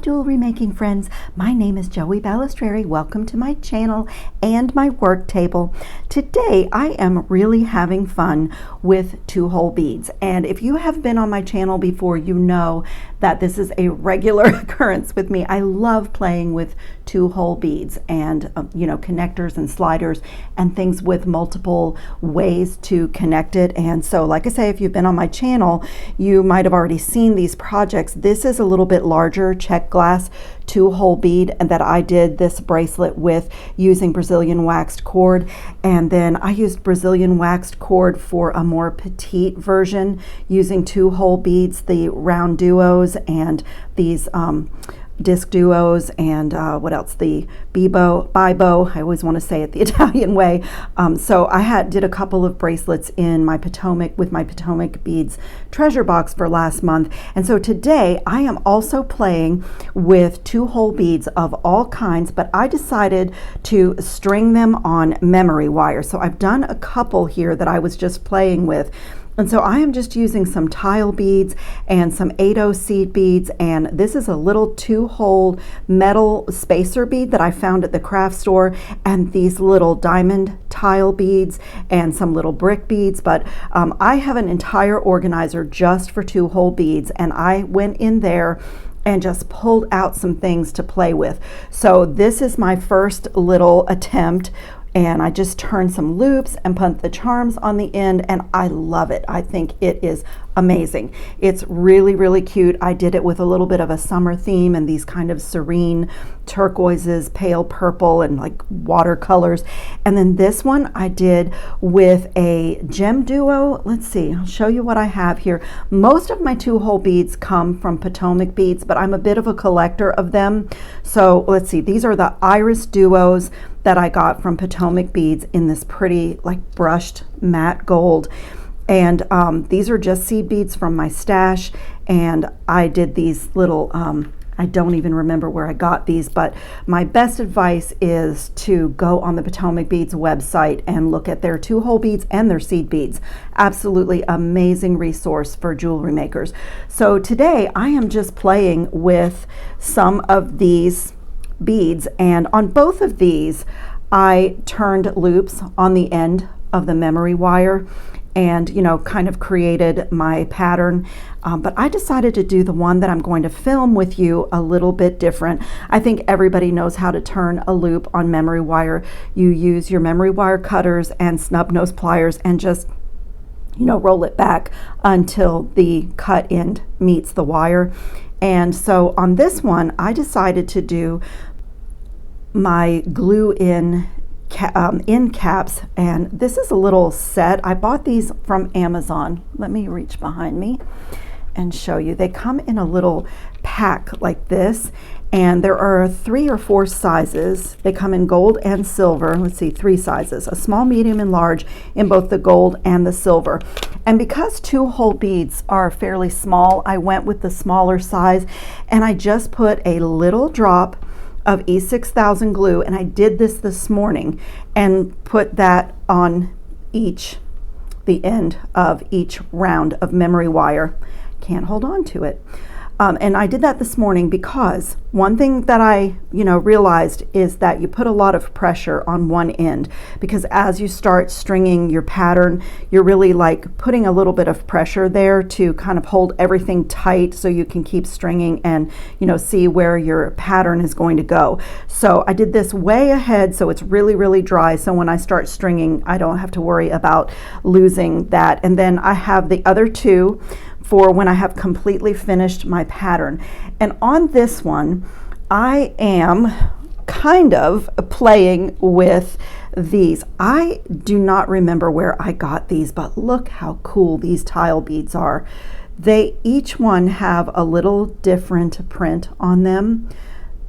jewelry making friends, my name is Joey Balestrieri. Welcome to my channel and my work table. Today I am really having fun with 2-hole beads, and if you have been on my channel before, you know that this is a regular occurrence with me. I love playing with 2-hole beads and connectors and sliders and things with multiple ways to connect it. And so, like I say, if you've been on my channel, you might have already seen these projects. This is a little bit larger check glass 2-hole bead that I did this bracelet with using Brazilian waxed cord, and then I used Brazilian waxed cord for a more petite version using 2-hole beads, the round duos and these disc duos, and what else, the bibo, I always want to say it the Italian way. So I did a couple of bracelets in my Potomac with my Potomac beads treasure box for last month, and so today I am also playing with 2-hole beads of all kinds, but I decided to string them on memory wire. So I've done a couple here that I was just playing with. And so I am just using some tile beads and some 8/0 seed beads, and this is a little 2-hole metal spacer bead that I found at the craft store, and these little diamond tile beads and some little brick beads. But I have an entire organizer just for 2-hole beads, and I went in there and just pulled out some things to play with. So this is my first little attempt, and I just turned some loops and put the charms on the end, and I love it. I think it is amazing. It's really, really cute. I did it with a little bit of a summer theme and these kind of serene turquoises, pale purple, and like watercolors. And then this one I did with a gem duo. Let's see, I'll show you what I have here. Most of my 2-hole beads come from Potomac beads, but I'm a bit of a collector of them. So let's see, these are the iris duos that I got from Potomac beads in this pretty like brushed matte gold. And these are just seed beads from my stash, and I did these little, I don't even remember where I got these, but my best advice is to go on the Potomac Beads website and look at their 2-hole beads and their seed beads. Absolutely amazing resource for jewelry makers. So today I am just playing with some of these beads, and on both of these I turned loops on the end of the memory wire and kind of created my pattern, but I decided to do the one that I'm going to film with you a little bit different. I think everybody knows how to turn a loop on memory wire. You use your memory wire cutters and snub nose pliers and just roll it back until the cut end meets the wire. And so on this one I decided to do my glue in end caps, and this is a little set. I bought these from Amazon. Let me reach behind me and show you. They come in a little pack like this, and there are 3 or 4 sizes. They come in gold and silver. Let's see, 3 sizes, a small, medium, and large in both the gold and the silver. And because 2-hole beads are fairly small, I went with the smaller size, and I just put a little drop of E6000 glue, and I did this morning and put that on the end of each round of memory wire. Can't hold on to it. And I did that this morning because one thing that I realized is that you put a lot of pressure on one end, because as you start stringing your pattern, you're really like putting a little bit of pressure there to kind of hold everything tight so you can keep stringing and see where your pattern is going to go. So I did this way ahead so it's really, really dry, so when I start stringing I don't have to worry about losing that. And then I have the other 2 for when I have completely finished my pattern. And on this one, I am kind of playing with these. I do not remember where I got these, but look how cool these tile beads are. They each one have a little different print on them.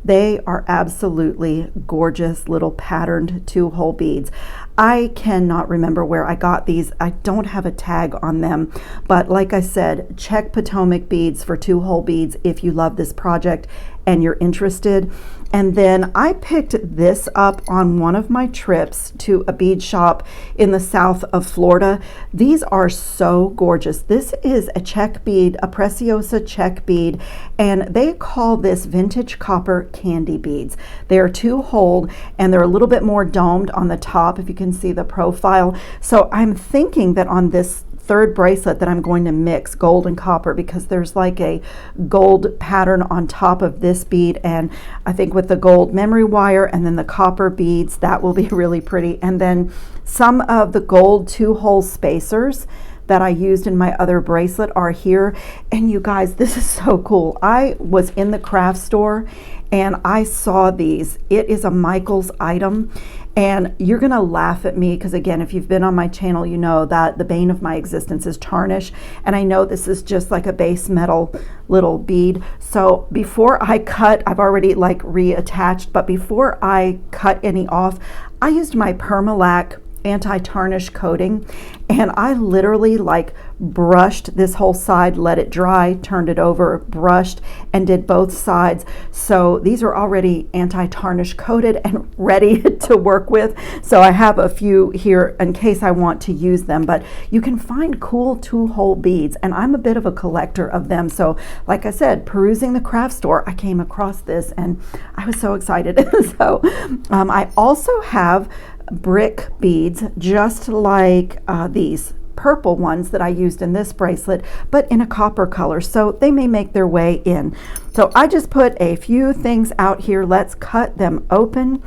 They are absolutely gorgeous little patterned 2-hole beads. I cannot remember where I got these. I don't have a tag on them, but like I said, check Potomac Beads for 2-hole beads if you love this project. and you're interested. And then I picked this up on one of my trips to a bead shop in the south of Florida. These are so gorgeous. This is a check bead, a Preciosa check bead, and they call this vintage copper candy beads. They are 2-holed and they're a little bit more domed on the top, if you can see the profile. So I'm thinking that on this third bracelet that I'm going to mix gold and copper, because there's like a gold pattern on top of this bead, and I think with the gold memory wire and then the copper beads, that will be really pretty. And then some of the gold 2-hole spacers that I used in my other bracelet are here. And you guys, this is so cool. I was in the craft store and I saw these. It is a Michaels item, and you're gonna laugh at me because, again, if you've been on my channel, you know that the bane of my existence is tarnish, and I know this is just like a base metal little bead. So before I cut, I've already like reattached, but before I cut any off, I used my Permalac anti-tarnish coating, and I literally like brushed this whole side, let it dry, turned it over, brushed, and did both sides. So these are already anti-tarnish coated and ready to work with. So I have a few here in case I want to use them, but you can find cool 2-hole beads, and I'm a bit of a collector of them. So like I said, perusing the craft store, I came across this and I was so excited. So I also have brick beads, just like these purple ones that I used in this bracelet, but in a copper color, so they may make their way in. So I just put a few things out here. Let's cut them open.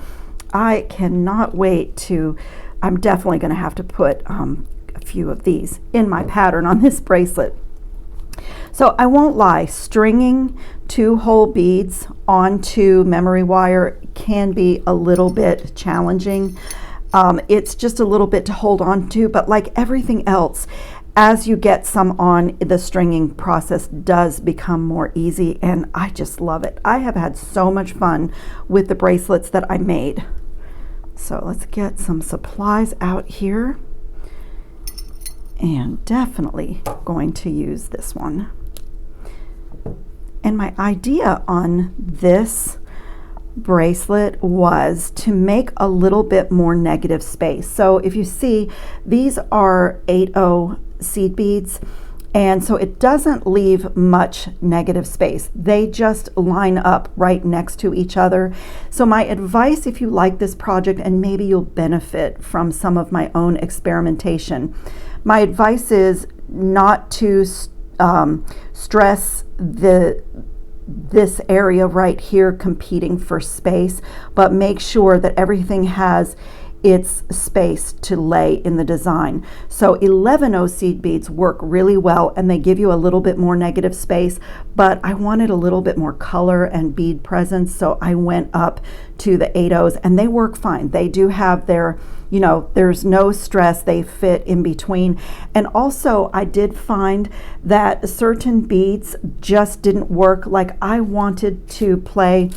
I cannot wait to, I'm definitely going to have to put a few of these in my pattern on this bracelet. So I won't lie, stringing 2-hole beads onto memory wire can be a little bit challenging. It's just a little bit to hold on to, but like everything else, as you get some on, the stringing process does become more easy, and I just love it. I have had so much fun with the bracelets that I made. So let's get some supplies out here, and definitely going to use this one. And my idea on this bracelet was to make a little bit more negative space. So if you see, these are 8/0 seed beads, and so it doesn't leave much negative space. They just line up right next to each other. So my advice, if you like this project and maybe you'll benefit from some of my own experimentation, my advice is not to stress this area right here competing for space, but make sure that everything has its space to lay in the design. So 11/0 seed beads work really well, and they give you a little bit more negative space, but I wanted a little bit more color and bead presence, so I went up to the 8/0s, and they work fine. They do have their, you know, there's no stress, they fit in between. And also I did find that certain beads just didn't work. Like I wanted to play,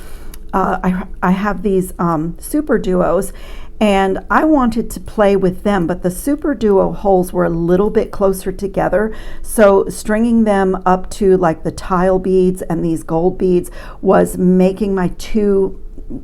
I have these super duos, and I wanted to play with them, but the super duo holes were a little bit closer together, so stringing them up to like the tile beads and these gold beads was making my 2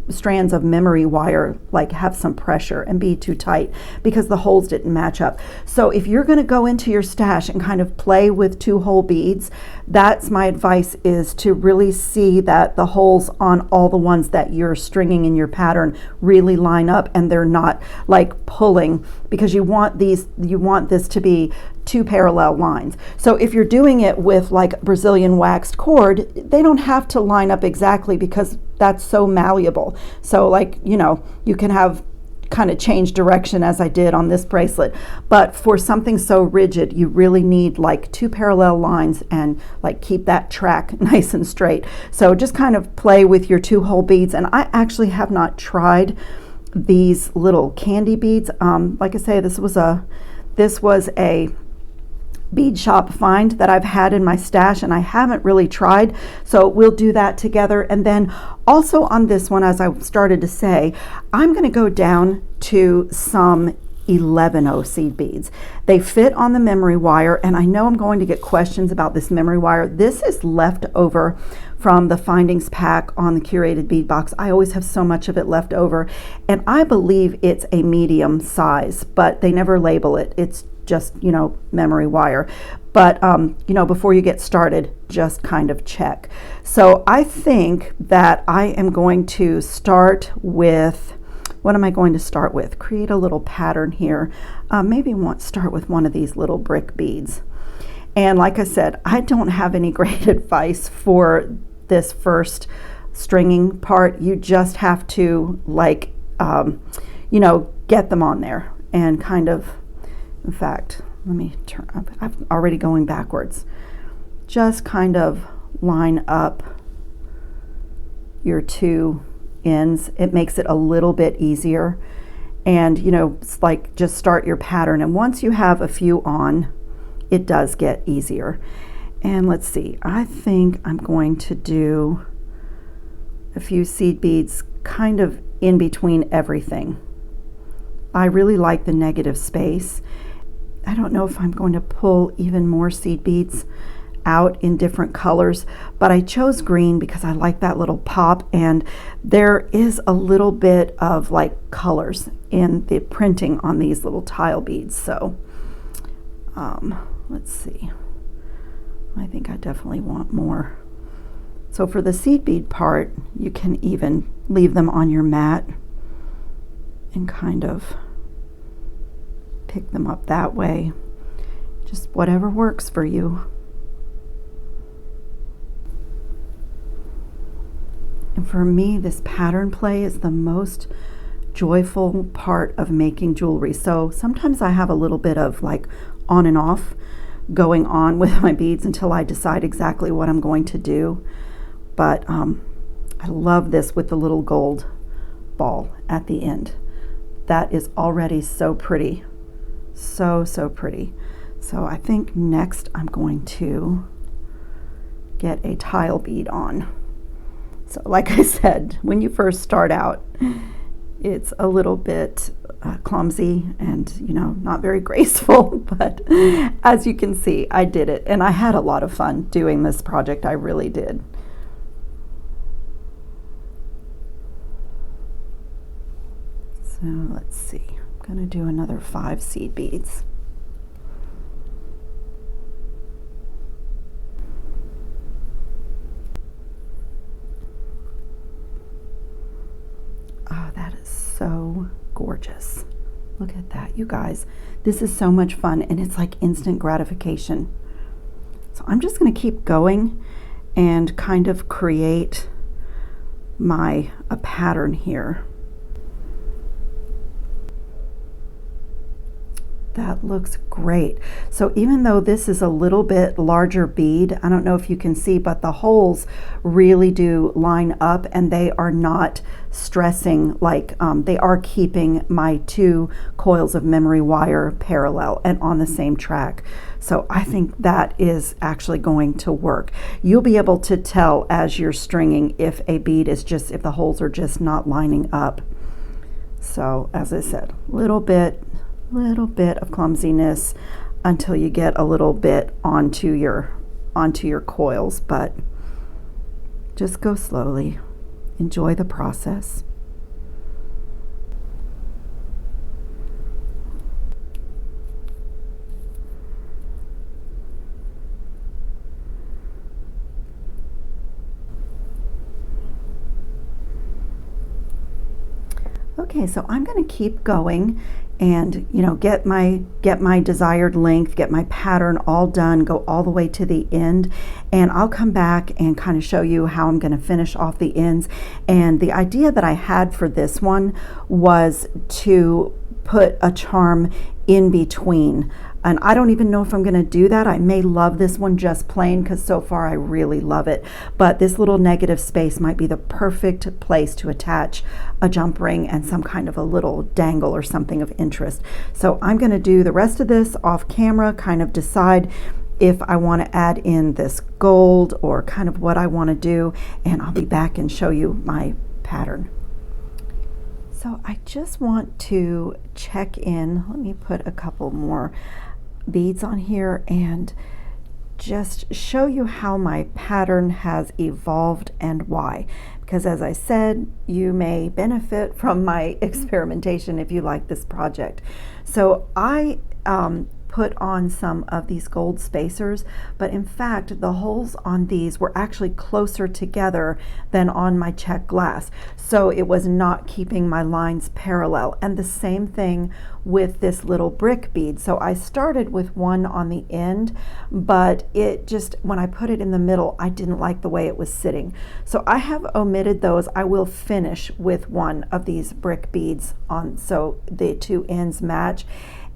strands of memory wire like have some pressure and be too tight because the holes didn't match up. So if you're going to go into your stash and kind of play with 2-hole beads, that's my advice, is to really see that the holes on all the ones that you're stringing in your pattern really line up and they're not like pulling, because you want this to be 2 parallel lines. So if you're doing it with like Brazilian waxed cord, they don't have to line up exactly because that's so malleable. So like, you know, you can have kind of change direction as I did on this bracelet, but for something so rigid, you really need like 2 parallel lines and like keep that track nice and straight. So just kind of play with your 2-hole beads. And I actually have not tried these little candy beads. Like I say, this was a bead shop find that I've had in my stash and I haven't really tried, so we'll do that together. And then also on this one, as I started to say, I'm going to go down to some 11 seed beads. They fit on the memory wire, and I know I'm going to get questions about this memory wire. This is left over from the findings pack on the curated bead box. I always have so much of it left over, and I believe it's a medium size, but they never label it. It's just, you know, memory wire. But, you know, before you get started, just kind of check. So I think that I am going to start with, what am I going to start with? Create a little pattern here. Maybe start with one of these little brick beads. And like I said, I don't have any great advice for this first stringing part. You just have to, like, you know, get them on there and kind of, in fact, let me turn, I'm already going backwards. Just kind of line up your two ends. It makes it a little bit easier. And, you know, it's like just start your pattern. And once you have a few on, it does get easier. And let's see, I think I'm going to do a few seed beads kind of in between everything. I really like the negative space. I don't know if I'm going to pull even more seed beads out in different colors, but I chose green because I like that little pop, and there is a little bit of like colors in the printing on these little tile beads. So let's see, I think I definitely want more. So for the seed bead part, you can even leave them on your mat and kind of pick them up that way. Just whatever works for you. And for me, this pattern play is the most joyful part of making jewelry. So sometimes I have a little bit of like on and off going on with my beads until I decide exactly what I'm going to do. But I love this with the little gold ball at the end. That is already so pretty. So pretty. So I think next I'm going to get a tile bead on. So like I said, when you first start out, it's a little bit clumsy and, you know, not very graceful, but as you can see, I did it, and I had a lot of fun doing this project. I really did. So let's see, I'm going to do another 5 seed beads. Oh, that is so gorgeous. Look at that, you guys. This is so much fun, and it's like instant gratification. So I'm just going to keep going and kind of create a pattern here. That looks great. So even though this is a little bit larger bead, I don't know if you can see, but the holes really do line up, and they are not stressing, like they are keeping my 2 coils of memory wire parallel and on the same track. So I think that is actually going to work. You'll be able to tell as you're stringing if a bead is just, if the holes are just not lining up. So as I said, little bit of clumsiness until you get a little bit onto your coils, but just go slowly. Enjoy the process. Okay, so I'm going to keep going and, you know, get my desired length, get my pattern all done, go all the way to the end, and I'll come back and kind of show you how I'm going to finish off the ends. And the idea that I had for this one was to put a charm in between, and I don't even know if I'm going to do that. I may love this one just plain because so far I really love it, but this little negative space might be the perfect place to attach a jump ring and some kind of a little dangle or something of interest. So I'm going to do the rest of this off camera, kind of decide if I want to add in this gold or kind of what I want to do, and I'll be back and show you my pattern. So I just want to check in. Let me put a couple more beads on here and just show you how my pattern has evolved and why. Because as I said, you may benefit from my experimentation if you like this project. So I put on some of these gold spacers, but in fact the holes on these were actually closer together than on my check glass, so it was not keeping my lines parallel. And the same thing with this little brick bead. So I started with one on the end, but it just, when I put it in the middle, I didn't like the way it was sitting, so I have omitted those. I will finish with one of these brick beads on so the two ends match.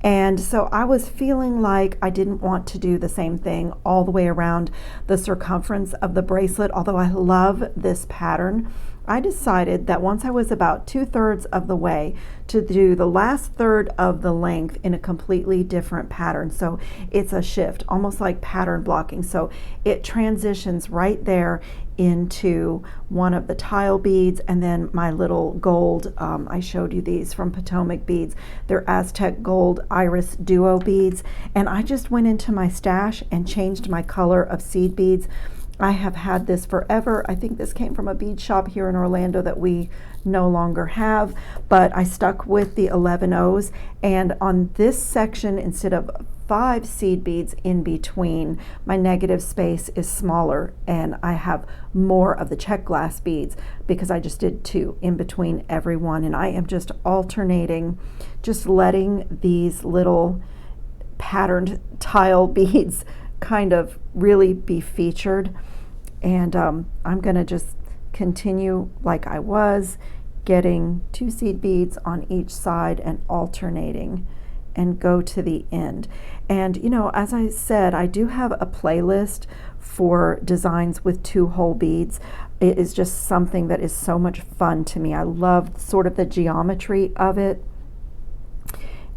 And so I was feeling like I didn't want to do the same thing all the way around the circumference of the bracelet. Although I love this pattern, I decided that once I was about 2/3 of the way to do the last third of the length in a completely different pattern. So it's a shift, almost like pattern blocking. So it transitions right there into one of the tile beads, and then my little gold, I showed you these from Potomac Beads. They're Aztec Gold Iris Duo beads, and I just went into my stash and changed my color of seed beads. I have had this forever. I think this came from a bead shop here in Orlando that we no longer have, but I stuck with the 11 O's, and on this section, instead of 5 seed beads in between, my negative space is smaller, and I have more of the check glass beads because I just did 2 in between every one. And I am just alternating, just letting these little patterned tile beads kind of really be featured. And I'm gonna just continue like I was, getting 2 seed beads on each side and alternating and go to the end. And you know, as I said, I do have a playlist for designs with 2-hole beads. It is just something that is so much fun to me. I love sort of the geometry of it.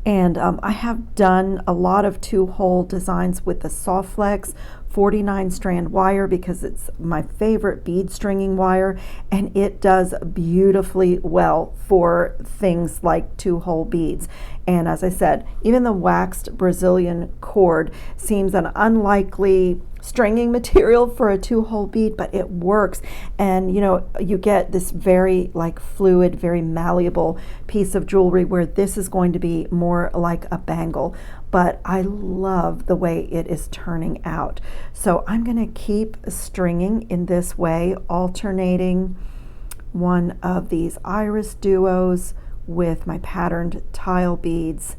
And I have done a lot of 2-hole designs with the Softflex 49 strand wire because it's my favorite bead stringing wire, and it does beautifully well for things like 2-hole beads. And as I said, even the waxed Brazilian cord seems an unlikely stringing material for a 2-hole bead, but it works. And you know, you get this very like fluid, very malleable piece of jewelry, where this is going to be more like a bangle. But I love the way it is turning out. So I'm going to keep stringing in this way, alternating one of these iris duos with my patterned tile beads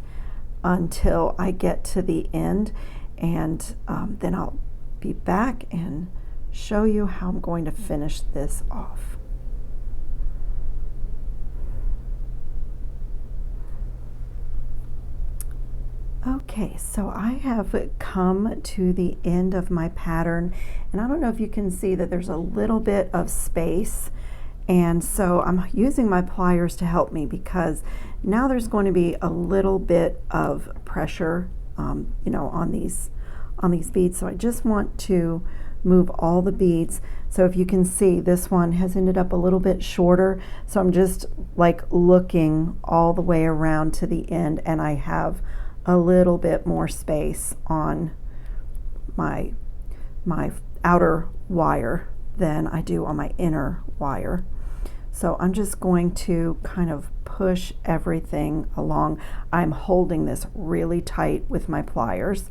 until I get to the end. And then I'll be back and show you how I'm going to finish this off. Okay, so I have come to the end of my pattern, and I don't know if you can see that there's a little bit of space, and so I'm using my pliers to help me because now there's going to be a little bit of pressure you know, on these beads. So I just want to move all the beads. So if you can see, this one has ended up a little bit shorter, so I'm just like looking all the way around to the end, and I have a little bit more space on my outer wire than I do on my inner wire. So I'm just going to kind of push everything along. I'm holding this really tight with my pliers.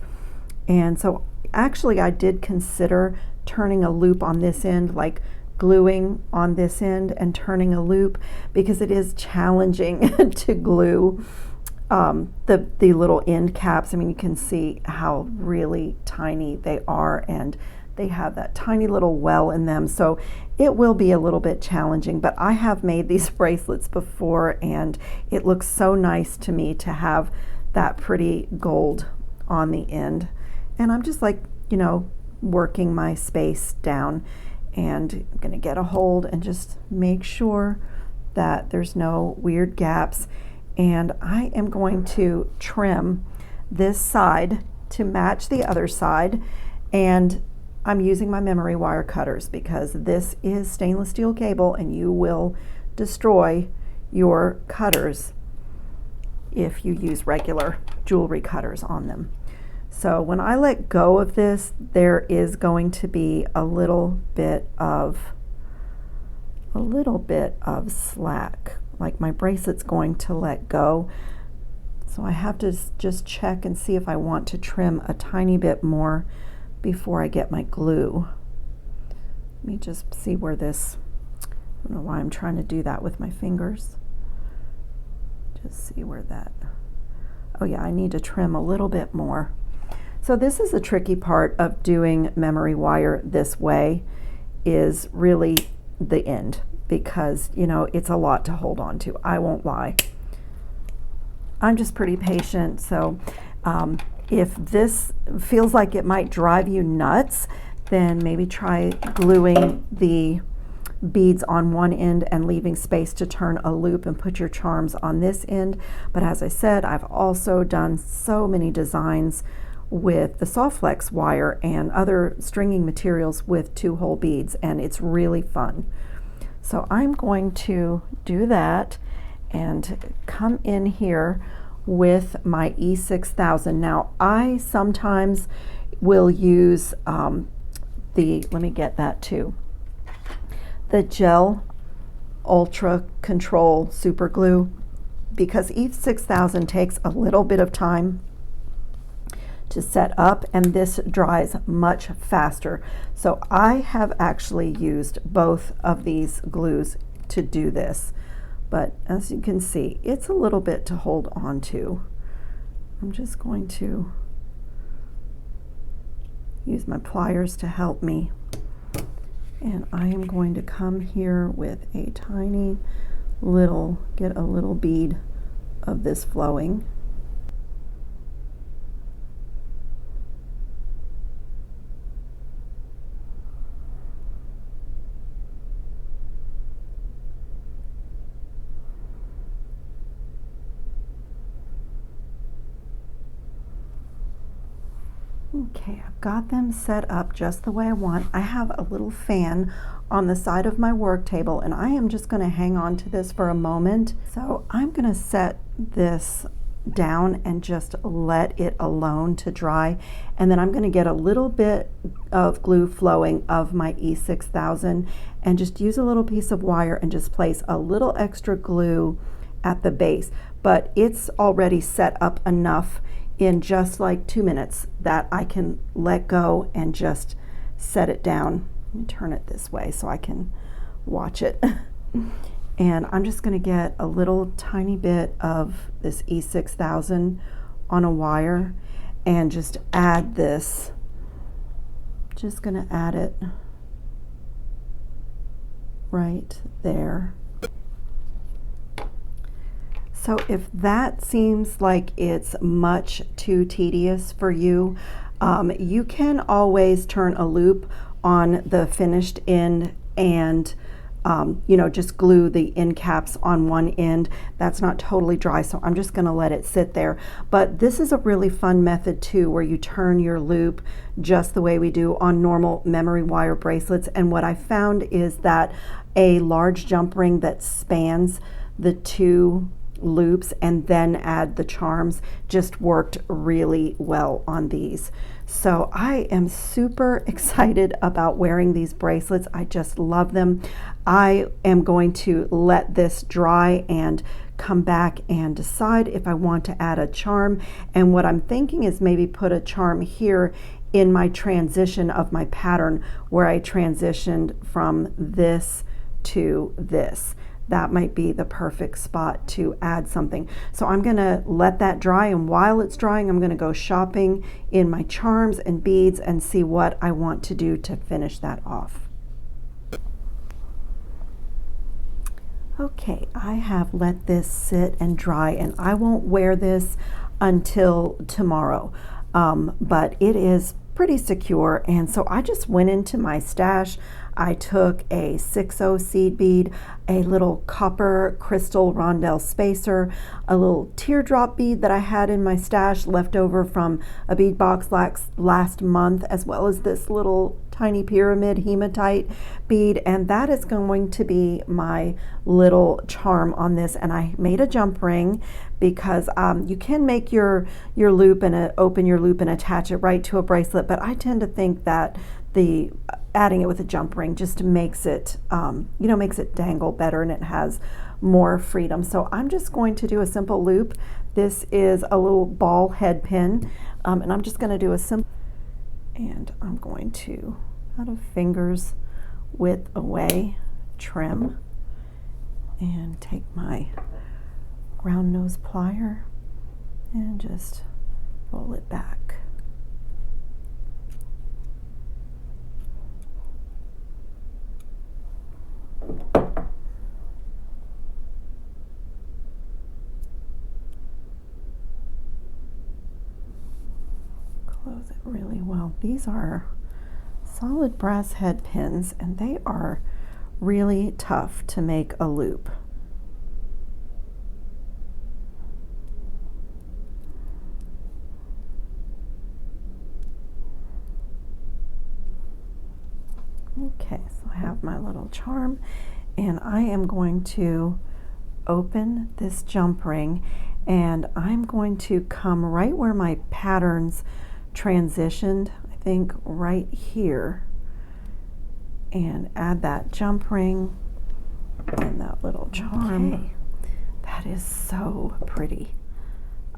And so actually I did consider turning a loop on this end, like gluing on this end and turning a loop, because it is challenging to glue the little end caps. I mean, you can see how really tiny they are, and they have that tiny little well in them, so it will be a little bit challenging. But I have made these bracelets before, and it looks so nice to me to have that pretty gold on the end. And I'm just like, you know, working my space down, and I'm gonna get a hold and just make sure that there's no weird gaps. And I am going to trim this side to match the other side, and I'm using my memory wire cutters because this is stainless steel cable and you will destroy your cutters if you use regular jewelry cutters on them. So when I let go of this, there is going to be a little bit of slack, like my bracelet's going to let go. So I have to just check and see if I want to trim a tiny bit more before I get my glue. Let me just see where this, I don't know why I'm trying to do that with my fingers. Just see where that, oh yeah, I need to trim a little bit more. So this is a tricky part of doing memory wire this way, is really the end, because you know it's a lot to hold on to. I won't lie. I'm just pretty patient, so if this feels like it might drive you nuts, then maybe try gluing the beads on one end and leaving space to turn a loop and put your charms on this end. But as I said, I've also done so many designs with the soft flex wire and other stringing materials with 2-hole beads, and it's really fun. So I'm going to do that and come in here with my E6000. Now I sometimes will use let me get that too, the Gel Ultra Control Super Glue, because E6000 takes a little bit of time to set up and this dries much faster. So I have actually used both of these glues to do this, but as you can see, it's a little bit to hold on to. I'm just going to use my pliers to help me, and I am going to come here with a tiny little, get a little bead of this flowing. Okay, I've got them set up just the way I want. I have a little fan on the side of my work table, and I am just going to hang on to this for a moment. So I'm going to set this down and just let it alone to dry, and then I'm going to get a little bit of glue flowing of my E6000 and just use a little piece of wire and just place a little extra glue at the base. But it's already set up enough in just like 2 minutes that I can let go and just set it down. Let me turn it this way so I can watch it. And I'm just going to get a little tiny bit of this E6000 on a wire and just add this. Just going to add it right there. So if that seems like it's much too tedious for you, you can always turn a loop on the finished end and you know, just glue the end caps on one end. That's not totally dry, so I'm just going to let it sit there. But this is a really fun method too, where you turn your loop just the way we do on normal memory wire bracelets. And what I found is that a large jump ring that spans the two loops and then add the charms just worked really well on these. So I am super excited about wearing these bracelets. I just love them. I am going to let this dry and come back and decide if I want to add a charm. And what I'm thinking is maybe put a charm here in my transition of my pattern where I transitioned from this to this. That might be the perfect spot to add something. So I'm going to let that dry, and while it's drying, I'm going to go shopping in my charms and beads and see what I want to do to finish that off. Okay, I have let this sit and dry, and I won't wear this until tomorrow, but it is pretty secure. And so I just went into my stash. I took a 6/0 seed bead, a little copper crystal rondelle spacer, a little teardrop bead that I had in my stash left over from a bead box last month, as well as this little tiny pyramid hematite bead, and that is going to be my little charm on this. And I made a jump ring because you can make your loop and open your loop and attach it right to a bracelet, but I tend to think that the adding it with a jump ring just makes it makes it dangle better, and it has more freedom. So I'm just going to do a simple loop. This is a little ball head pin, and I'm just going to do a simple, and I'm going to, out of fingers width away, trim, and take my round nose plier and just roll it back. Close it really well. These are solid brass head pins, and they are really tough to make a loop. Okay, so I have my little charm, and I am going to open this jump ring, and I'm going to come right where my patterns transitioned, I think right here, and add that jump ring and that little charm. Okay. That is so pretty.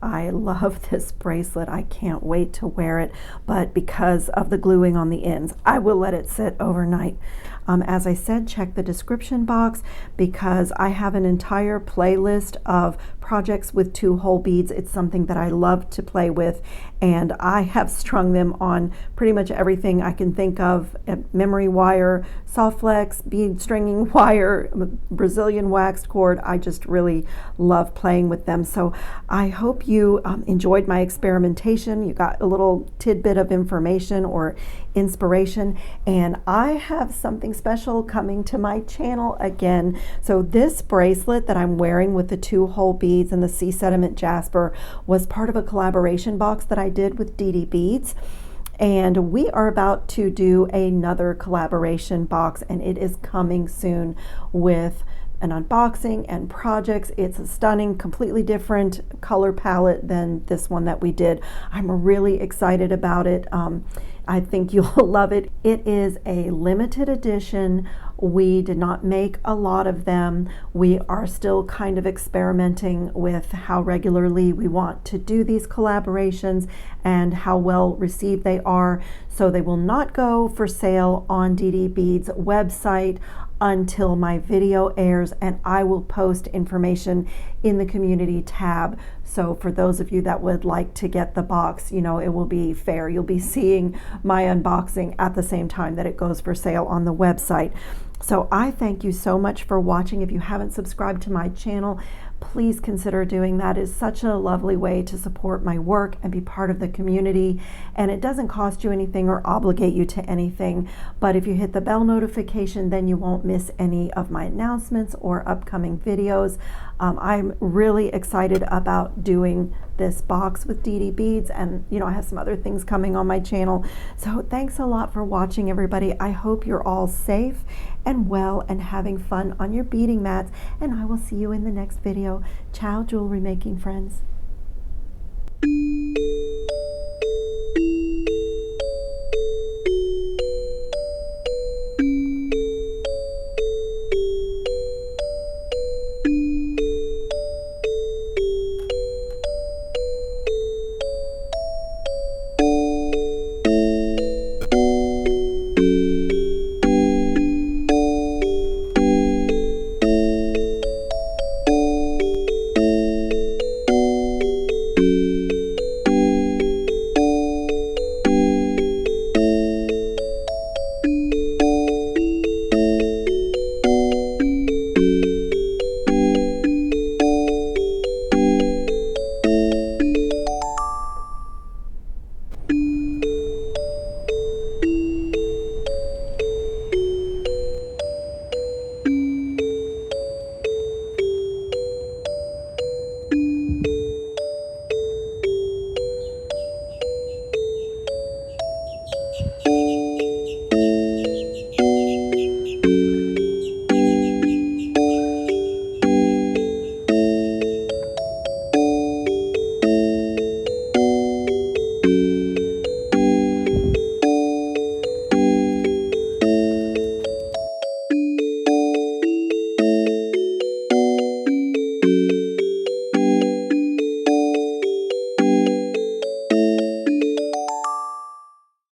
I love this bracelet. I can't wait to wear it, but because of the gluing on the ends, I will let it sit overnight. As I said, check the description box because I have an entire playlist of projects with 2-hole beads. It's something that I love to play with, and I have strung them on pretty much everything I can think of: memory wire, soft flex, bead stringing wire, Brazilian waxed cord. I just really love playing with them. So I hope you enjoyed my experimentation. You got a little tidbit of information or inspiration, and I have something special coming to my channel again. So this bracelet that I'm wearing with the 2-hole beads and the sea sediment jasper was part of a collaboration box that I did with DD Beads, and we are about to do another collaboration box, and it is coming soon with an unboxing and projects. It's a stunning, completely different color palette than this one that we did. I'm really excited about it. I think you'll love it. It is a limited edition. We did not make a lot of them. We are still kind of experimenting with how regularly we want to do these collaborations and how well received they are. So they will not go for sale on DD Beads website until my video airs, and I will post information in the community tab. So for those of you that would like to get the box, it will be fair. You'll be seeing my unboxing at the same time that it goes for sale on the website. So I thank you so much for watching. If you haven't subscribed to my channel, please consider doing that. It's such a lovely way to support my work and be part of the community, and it doesn't cost you anything or obligate you to anything. But if you hit the bell notification, then you won't miss any of my announcements or upcoming videos. I'm really excited about doing this box with DD Beads, and I have some other things coming on my channel. So thanks a lot for watching, everybody. I hope you're all safe and well and having fun on your beading mats, and I will see you in the next video. Ciao, jewelry making friends.